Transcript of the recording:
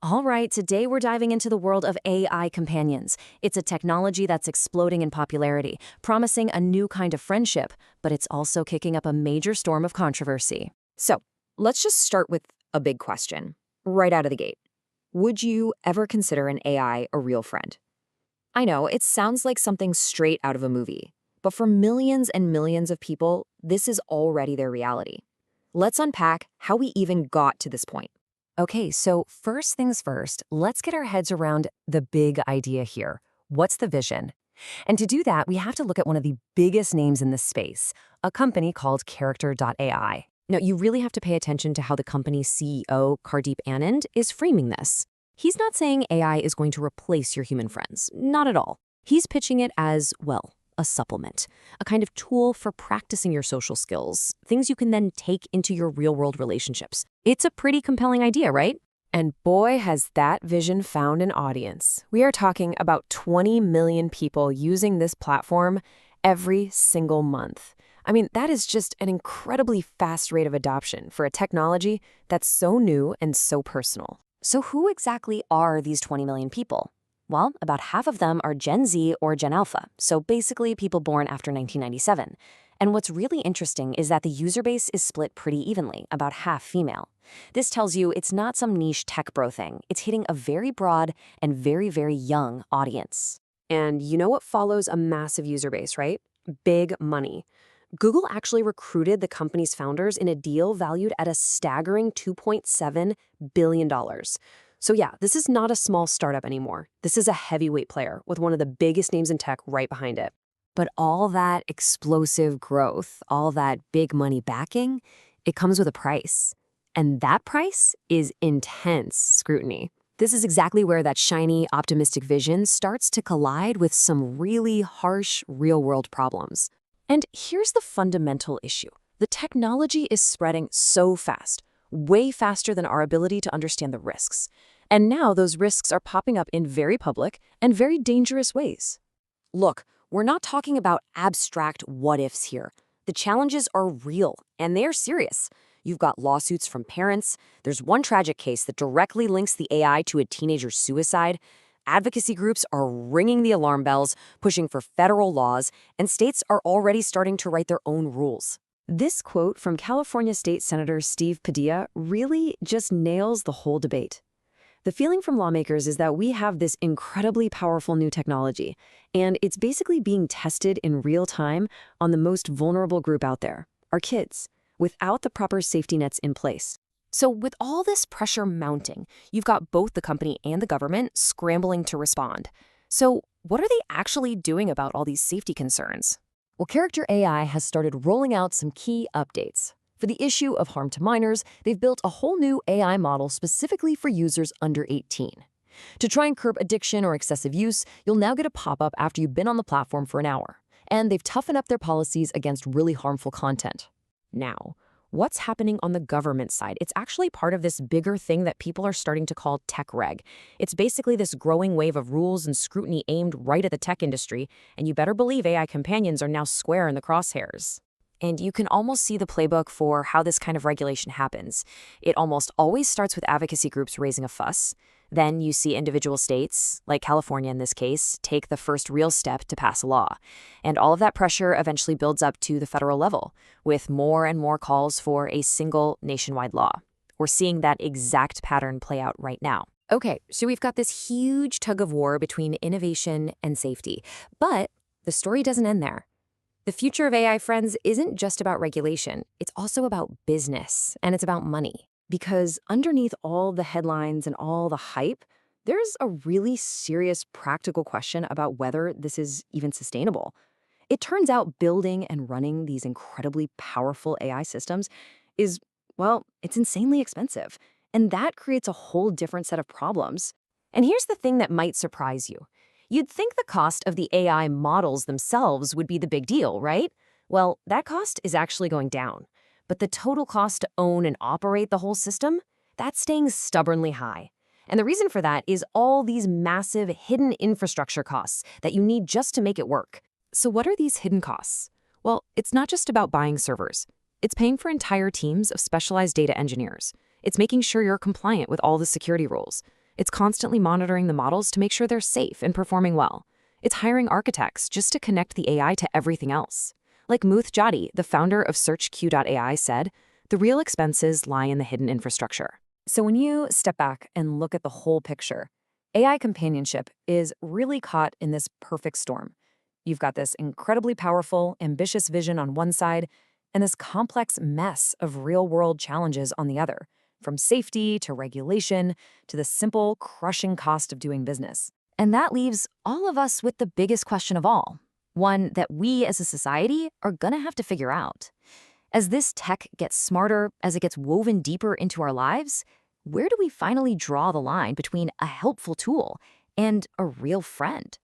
All right, today we're diving into the world of AI companions. It's a technology that's exploding in popularity, promising a new kind of friendship, but it's also kicking up a major storm of controversy. So, let's just start with a big question, right out of the gate. Would you ever consider an AI a real friend? I know, it sounds like something straight out of a movie, but for millions and millions of people, this is already their reality. Let's unpack how we even got to this point. Okay, so first things first, let's get our heads around the big idea here. What's the vision? And to do that, we have to look at one of the biggest names in this space, a company called Character.AI. Now, you really have to pay attention to how the company's CEO, Karandeep Anand, is framing this. He's not saying AI is going to replace your human friends. Not at all. He's pitching it as, well, a supplement, a kind of tool for practicing your social skills, things you can then take into your real-world relationships. It's a pretty compelling idea, right? And boy, has that vision found an audience. We are talking about 20 million people using this platform every single month. I mean, that is just an incredibly fast rate of adoption for a technology that's so new and so personal. So who exactly are these 20 million people? Well, about half of them are Gen Z or Gen Alpha, so basically people born after 1997. And what's really interesting is that the user base is split pretty evenly, about half female. This tells you it's not some niche tech bro thing. It's hitting a very broad and very, very young audience. And you know what follows a massive user base, right? Big money. Google actually recruited the company's founders in a deal valued at a staggering $2.7 billion. So yeah, this is not a small startup anymore. This is a heavyweight player with one of the biggest names in tech right behind it. But all that explosive growth, all that big money backing, it comes with a price. And that price is intense scrutiny. This is exactly where that shiny, optimistic vision starts to collide with some really harsh, real-world problems. And here's the fundamental issue. The technology is spreading so fast, way faster than our ability to understand the risks. And now those risks are popping up in very public and very dangerous ways. Look, we're not talking about abstract what-ifs here. The challenges are real, and they're serious. You've got lawsuits from parents. There's one tragic case that directly links the AI to a teenager's suicide. Advocacy groups are ringing the alarm bells, pushing for federal laws, and states are already starting to write their own rules. This quote from California State Senator Steve Padilla really just nails the whole debate. The feeling from lawmakers is that we have this incredibly powerful new technology, and it's basically being tested in real time on the most vulnerable group out there, our kids, without the proper safety nets in place. So with all this pressure mounting, you've got both the company and the government scrambling to respond. So what are they actually doing about all these safety concerns? Well, Character.AI has started rolling out some key updates. For the issue of harm to minors, they've built a whole new AI model specifically for users under 18. To try and curb addiction or excessive use, you'll now get a pop-up after you've been on the platform for an hour. And they've toughened up their policies against really harmful content. Now, what's happening on the government side? It's actually part of this bigger thing that people are starting to call tech reg. It's basically this growing wave of rules and scrutiny aimed right at the tech industry, and you better believe AI companions are now square in the crosshairs. And you can almost see the playbook for how this kind of regulation happens. It almost always starts with advocacy groups raising a fuss. Then you see individual states, like California in this case, take the first real step to pass a law. And all of that pressure eventually builds up to the federal level, with more and more calls for a single nationwide law. We're seeing that exact pattern play out right now. Okay, so we've got this huge tug of war between innovation and safety. But the story doesn't end there. The future of AI, friends, isn't just about regulation. It's also about business, and it's about money. Because underneath all the headlines and all the hype, there's a really serious practical question about whether this is even sustainable. It turns out building and running these incredibly powerful AI systems is, well, it's insanely expensive. And that creates a whole different set of problems. And here's the thing that might surprise you. You'd think the cost of the AI models themselves would be the big deal, right? Well, that cost is actually going down. But the total cost to own and operate the whole system, that's staying stubbornly high. And the reason for that is all these massive hidden infrastructure costs that you need just to make it work. So what are these hidden costs? Well, it's not just about buying servers. It's paying for entire teams of specialized data engineers. It's making sure you're compliant with all the security rules. It's constantly monitoring the models to make sure they're safe and performing well. It's hiring architects just to connect the AI to everything else. Like Muth Jati, the founder of Search.AI, said, the real expenses lie in the hidden infrastructure. So when you step back and look at the whole picture, AI companionship is really caught in this perfect storm. You've got this incredibly powerful, ambitious vision on one side, and this complex mess of real-world challenges on the other, from safety to regulation to the simple, crushing cost of doing business. And that leaves all of us with the biggest question of all, one that we as a society are gonna have to figure out. As this tech gets smarter, as it gets woven deeper into our lives, where do we finally draw the line between a helpful tool and a real friend?